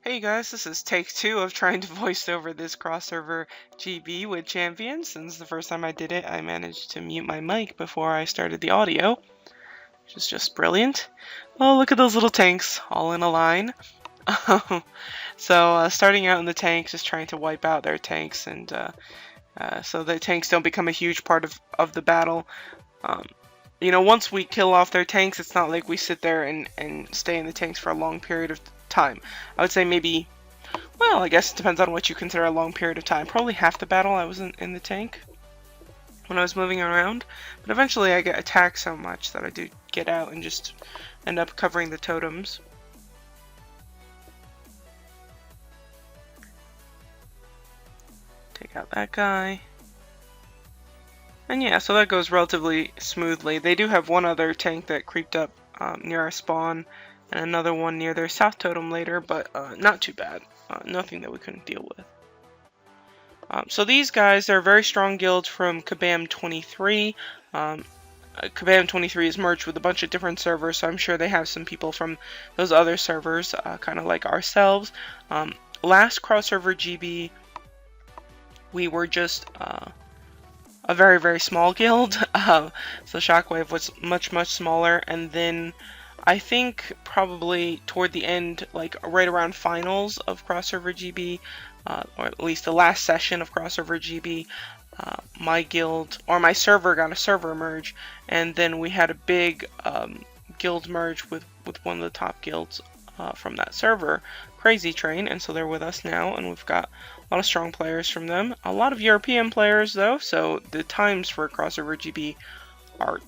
Hey guys, this is take 2 of trying to voice over this Cross-server GB with champions. Since the first time I did it, I managed to mute my mic before I started the audio, which is just brilliant. Oh, look at those little tanks, all in a line. Starting out in the tanks is trying to wipe out their tanks, and so the tanks don't become a huge part of the battle. Once we kill off their tanks, it's not like we sit there and stay in the tanks for a long period of time. I would say maybe, well, I guess it depends on what you consider a long period of time. Probably half the battle I was in the tank when I was moving around. But eventually I get attacked so much that I do get out and just end up covering the totems. Take out that guy. And yeah, so that goes relatively smoothly. They do have one other tank that creeped up near our spawn, and another one near their south totem later, but not too bad. Nothing that we couldn't deal with. So these guys are a very strong guild from Kabam 23. Kabam 23 is merged with a bunch of different servers, so I'm sure they have some people from those other servers, kind of like ourselves. Last Cross-server GB, we were just a very, very small guild. So Shockwave was much, much smaller, and then I think probably toward the end, like right around finals of Cross-server GB, or at least the last session of Cross-server GB, my guild, or my server, got a server merge, and then we had a big guild merge with one of the top guilds from that server, Crazy Train, and so they're with us now, and we've got a lot of strong players from them. A lot of European players though, so the times for Cross-server GB are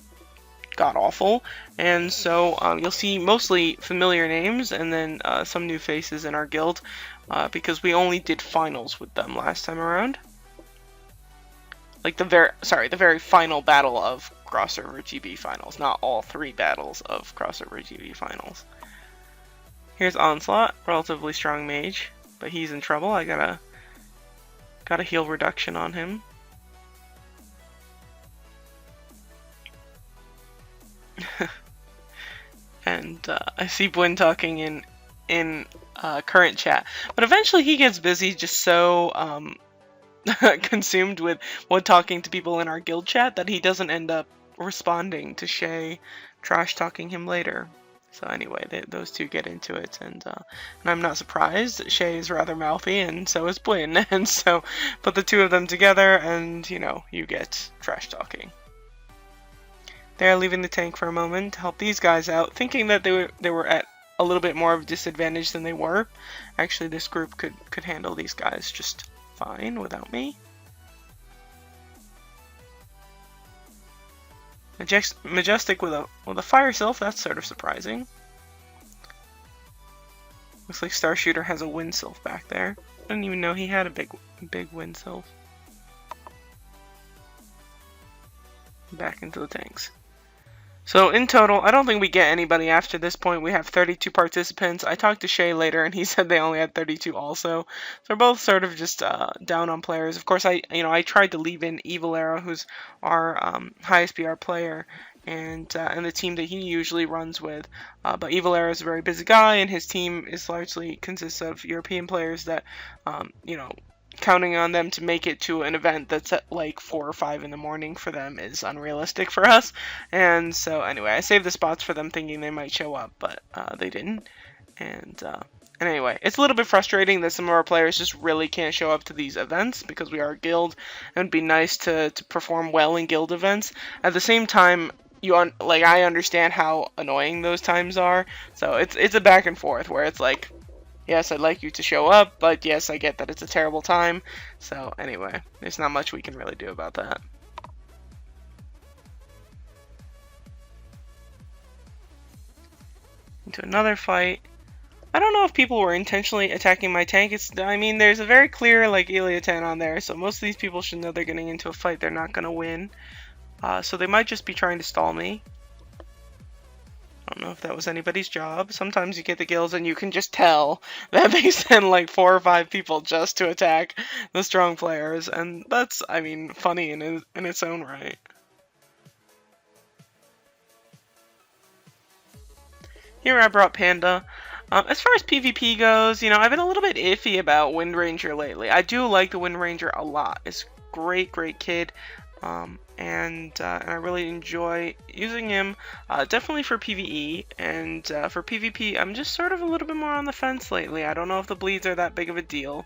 god-awful, and so you'll see mostly familiar names and then some new faces in our guild, because we only did finals with them last time around. Like the very final battle of Cross-server GB finals, not all 3 battles of Cross-server GB finals. Here's Onslaught, relatively strong mage, but he's in trouble. I got a heal reduction on him. And I see Bwin talking in current chat, but eventually he gets busy, just so consumed with talking to people in our guild chat that he doesn't end up responding to Shay trash talking him later. So anyway, those two get into it, and I'm not surprised. Shay is rather mouthy, and so is Bwin, and so put the two of them together, and you get trash talking. They're leaving the tank for a moment to help these guys out, thinking that they were at a little bit more of a disadvantage than they were. Actually, this group could handle these guys just fine without me. Majestic with a fire sylph, that's sort of surprising. Looks like Star Shooter has a wind sylph back there. I didn't even know he had a big wind sylph. Back into the tanks. So in total, I don't think we get anybody after this point. We have 32 participants. I talked to Shay later, and he said they only had 32 also. So we're both sort of just down on players. Of course, I tried to leave in Evil Arrow, who's our highest BR player, and the team that he usually runs with. But Evil Arrow is a very busy guy, and his team is largely consists of European players that, counting on them to make it to an event that's at like 4 or 5 in the morning for them is unrealistic for us. And so anyway, I saved the spots for them thinking they might show up, but they didn't. And anyway, it's a little bit frustrating that some of our players just really can't show up to these events because we are a guild, and it'd be nice to perform well in guild events. At the same time, I understand how annoying those times are. So it's a back and forth where it's like, yes, I'd like you to show up, but yes, I get that it's a terrible time. So anyway, there's not much we can really do about that. Into another fight. I don't know if people were intentionally attacking my tank. There's a very clear Eliatan on there, so most of these people should know they're getting into a fight they're not going to win. So they might just be trying to stall me. I don't know if that was anybody's job. Sometimes you get the guilds and you can just tell that they send like 4 or 5 people just to attack the strong players, and that's, funny in its own right. Here I brought Panda. As far as PvP goes, you know, I've been a little bit iffy about Wind Ranger lately. I do like the Wind Ranger a lot. It's great kid, and I really enjoy using him. Definitely for PvE, and for PvP, I'm just sort of a little bit more on the fence lately. I don't know if the bleeds are that big of a deal.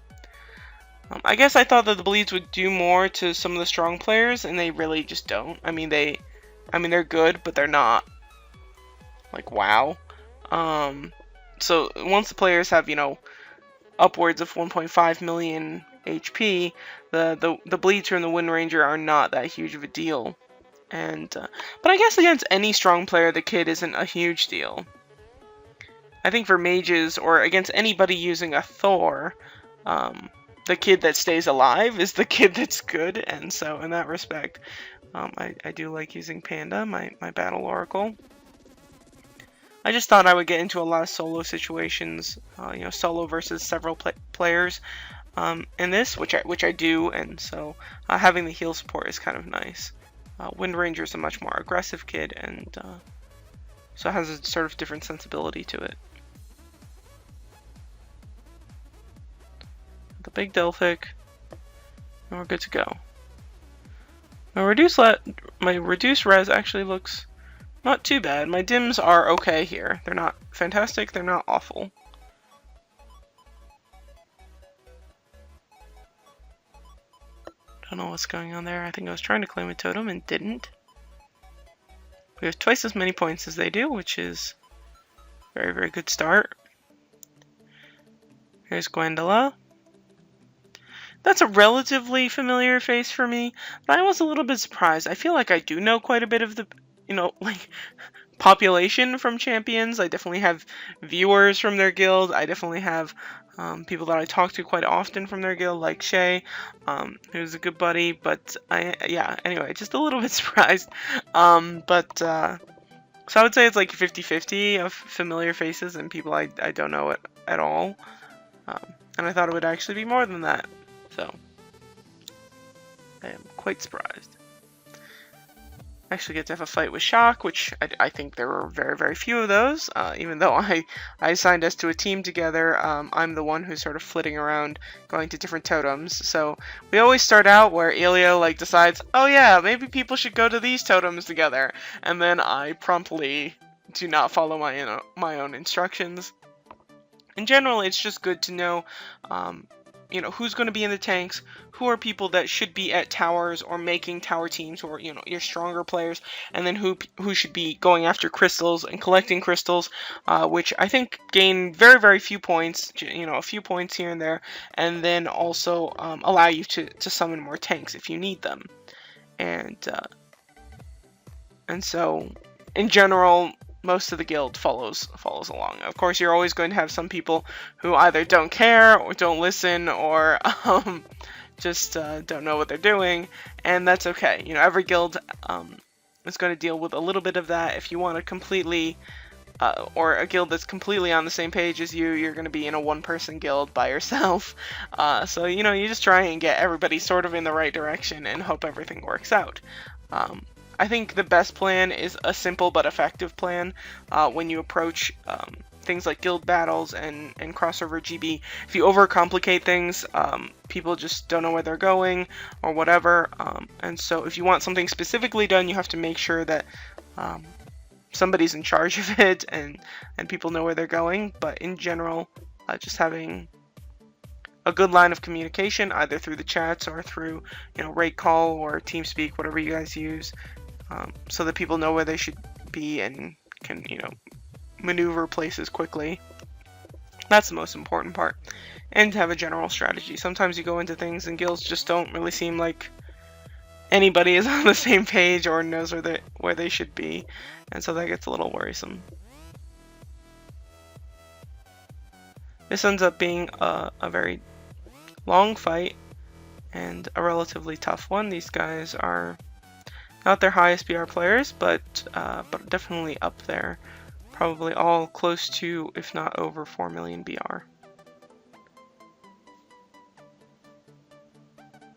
I guess I thought that the bleeds would do more to some of the strong players, and they really just don't. I mean, they're good, but they're not like wow. So once the players have, you know, upwards of 1.5 million HP, the bleeds from the Wind Ranger are not that huge of a deal. And but I guess against any strong player, the kid isn't a huge deal. I think for mages or against anybody using a Thor, the kid that stays alive is the kid that's good. And so in that respect, I do like using Panda, my battle oracle. I just thought I would get into a lot of solo situations, you know, solo versus several players in this, which I do, and so having the heal support is kind of nice. Wind Ranger is a much more aggressive kid, and so it has a sort of different sensibility to it. The big Delphic, and we're good to go. My reduced res actually looks not too bad. My dims are okay here. They're not fantastic, they're not awful. Don't know what's going on there. I think I was trying to claim a totem and didn't. We have twice as many points as they do, which is a very good start. Here's Gwendola. That's a relatively familiar face for me, but I was a little bit surprised. I feel like I do know quite a bit of the, you know, like, population from Champions. I definitely have viewers from their guild. I definitely have people that I talk to quite often from their guild, like Shay, who's a good buddy. But yeah, anyway, just a little bit surprised. So I would say it's like 50-50 of familiar faces and people I don't know it at all. And I thought it would actually be more than that. So I am quite surprised. I actually get to have a fight with Shock, which I think there were very few of those. Even though I assigned us to a team together, I'm the one who's sort of flitting around going to different totems. So we always start out where Elio like decides, oh yeah, maybe people should go to these totems together, and then I promptly do not follow my own instructions. In general, it's just good to know, you know, who's going to be in the tanks, who are people that should be at towers or making tower teams, who are, you know, your stronger players, and then who should be going after crystals and collecting crystals, which I think gain very few points, you know, a few points here and there, and then also allow you to summon more tanks if you need them. And so, in general, most of the guild follows along. Of course, you're always going to have some people who either don't care or don't listen or just don't know what they're doing, and that's okay. You know, every guild is going to deal with a little bit of that. If you want to completely, or a guild that's completely on the same page as you, you're going to be in a one-person guild by yourself. So, you know, you just try and get everybody sort of in the right direction and hope everything works out. I think the best plan is a simple but effective plan when you approach things like guild battles and Cross-server GB. If you overcomplicate things, people just don't know where they're going or whatever. And so if you want something specifically done, you have to make sure that somebody's in charge of it and people know where they're going. But in general, just having a good line of communication, either through the chats or through, you know, raid call or TeamSpeak, whatever you guys use, so that people know where they should be and can, you know, maneuver places quickly. That's the most important part. And to have a general strategy. Sometimes you go into things and guilds just don't really seem like anybody is on the same page or knows where they should be, and so that gets a little worrisome. This ends up being a very long fight and a relatively tough one. These guys are not their highest BR players, but definitely up there. Probably all close to, if not over, 4 million BR.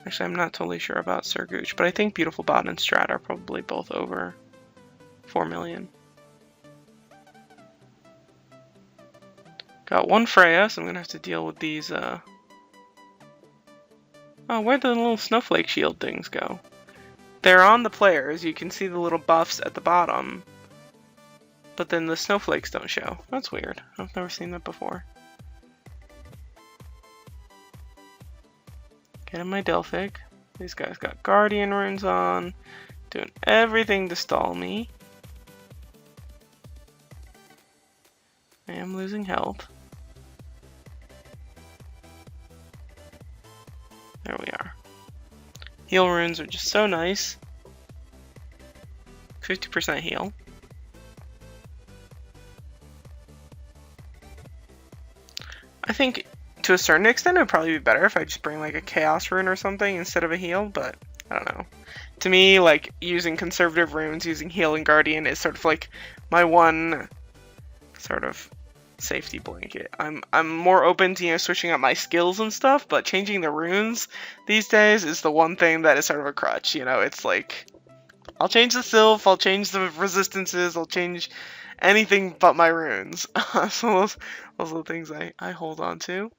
Actually, I'm not totally sure about Surgooch, but I think Beautiful Bot and Strat are probably both over 4 million. Got one Freya, so I'm gonna have to deal with these. Oh, where'd the little snowflake shield things go? They're on the players. You can see the little buffs at the bottom, but then the snowflakes don't show. That's weird. I've never seen that before. Getting my Delphic. These guys got Guardian runes on, doing everything to stall me. I am losing health. There we are. Heal runes are just so nice. 50% heal. I think to a certain extent it would probably be better if I just bring like a chaos rune or something instead of a heal, but I don't know. To me, like using conservative runes, using heal and guardian is sort of like my one sort of safety blanket. I'm more open to, you know, switching up my skills and stuff, but changing the runes these days is the one thing that is sort of a crutch, you know. It's like I'll change the sylph, I'll change the resistances, I'll change anything but my runes. So those are the things I hold on to.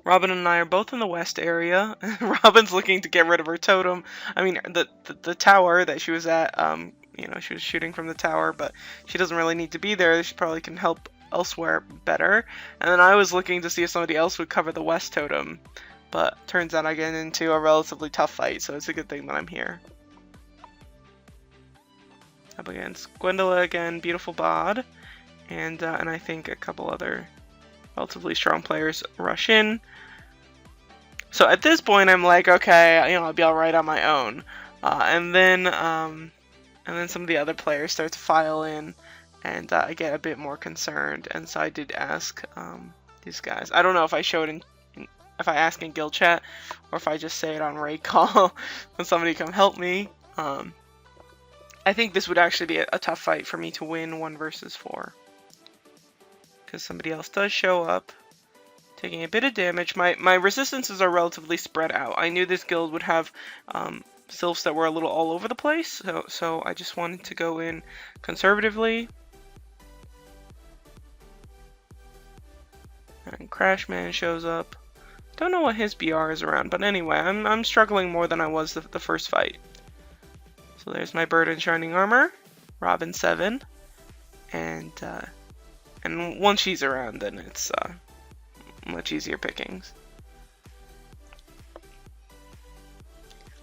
Robin and I are both in the west area. Robin's looking to get rid of her totem. I mean, the tower that she was at, you know, she was shooting from the tower, but she doesn't really need to be there. She probably can help elsewhere better. And then I was looking to see if somebody else would cover the west totem, but turns out I get into a relatively tough fight, so it's a good thing that I'm here. Up against Gwendola again, beautiful bod, and I think a couple other relatively strong players rush in. So at this point, I'm like, okay, you know, I'll be all right on my own. And then some of the other players start to file in, and I get a bit more concerned. And so I did ask these guys. I don't know if I showed if I ask in guild chat or if I just say it on raid call when somebody come help me. I think this would actually be a tough fight for me to win 1 versus 4. Because somebody else does show up, taking a bit of damage. My resistances are relatively spread out. I knew this guild would have sylphs that were a little all over the place, so I just wanted to go in conservatively. And Crashman shows up. Don't know what his BR is around, but anyway, I'm struggling more than I was the first fight. So there's my Bird in Shining Armor, Robin 7, and once she's around, then it's much easier pickings.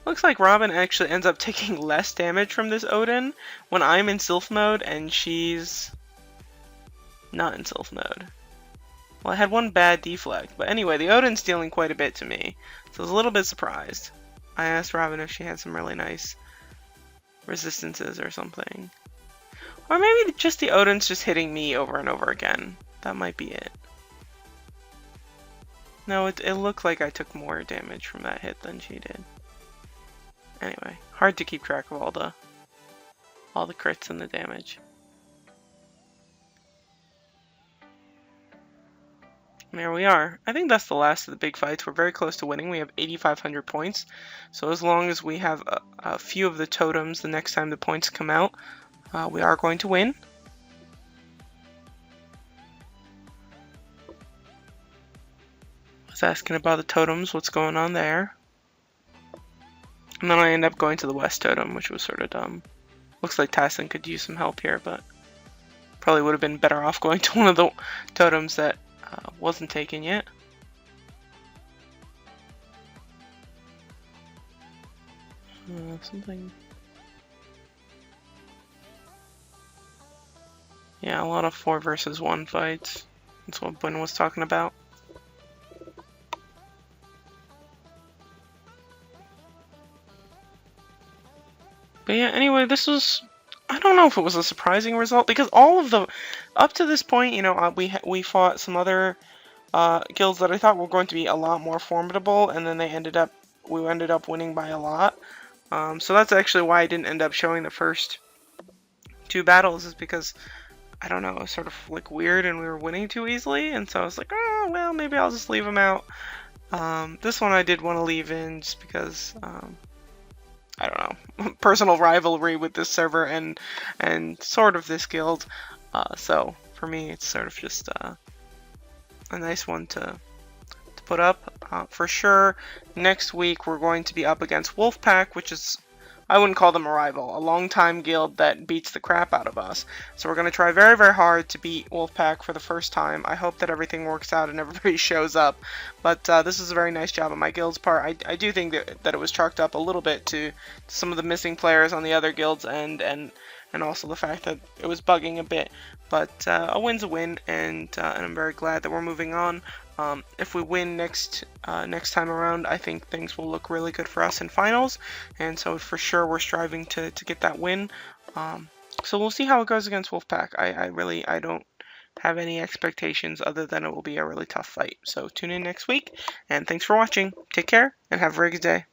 Looks like Robin actually ends up taking less damage from this Odin when I'm in Sylph mode and she's not in Sylph mode. Well, I had one bad deflect, but anyway, the Odin's dealing quite a bit to me, so I was a little bit surprised. I asked Robin if she had some really nice resistances or something. Or maybe just the Odin's just hitting me over and over again. That might be it. No, it looked like I took more damage from that hit than she did. Anyway, hard to keep track of all the crits and the damage. And there we are. I think that's the last of the big fights. We're very close to winning. We have 8,500 points. So as long as we have a few of the totems the next time the points come out, we are going to win. I was asking about the totems, what's going on there. And then I end up going to the west totem, which was sort of dumb. Looks like Tyson could use some help here, but probably would have been better off going to one of the totems that wasn't taken yet. Something. Yeah, a lot of 4 versus 1 fights. That's what Bun was talking about. But yeah, anyway, this was, I don't know if it was a surprising result, because all of the, up to this point, you know, we fought some other guilds that I thought were going to be a lot more formidable, and then we ended up winning by a lot. So that's actually why I didn't end up showing the first 2 battles, is because, I don't know, it was sort of like weird and we were winning too easily, and so I was like, oh, well, maybe I'll just leave them out. This one I did want to leave in just because, I don't know, personal rivalry with this server and sort of this guild. So for me, it's sort of just nice one to put up for sure. Next week we're going to be up against Wolfpack, which is, I wouldn't call them a rival, a long-time guild that beats the crap out of us. So we're going to try very, very hard to beat Wolfpack for the first time. I hope that everything works out and everybody shows up. But this is a very nice job on my guild's part. I do think that it was chalked up a little bit to some of the missing players on the other guilds and also the fact that it was bugging a bit. But a win's a win, and I'm very glad that we're moving on. If we win next time around, I think things will look really good for us in finals, and so for sure we're striving to get that win. So we'll see how it goes against Wolfpack. I don't have any expectations other than it will be a really tough fight. So tune in next week, and thanks for watching. Take care, and have a very good day.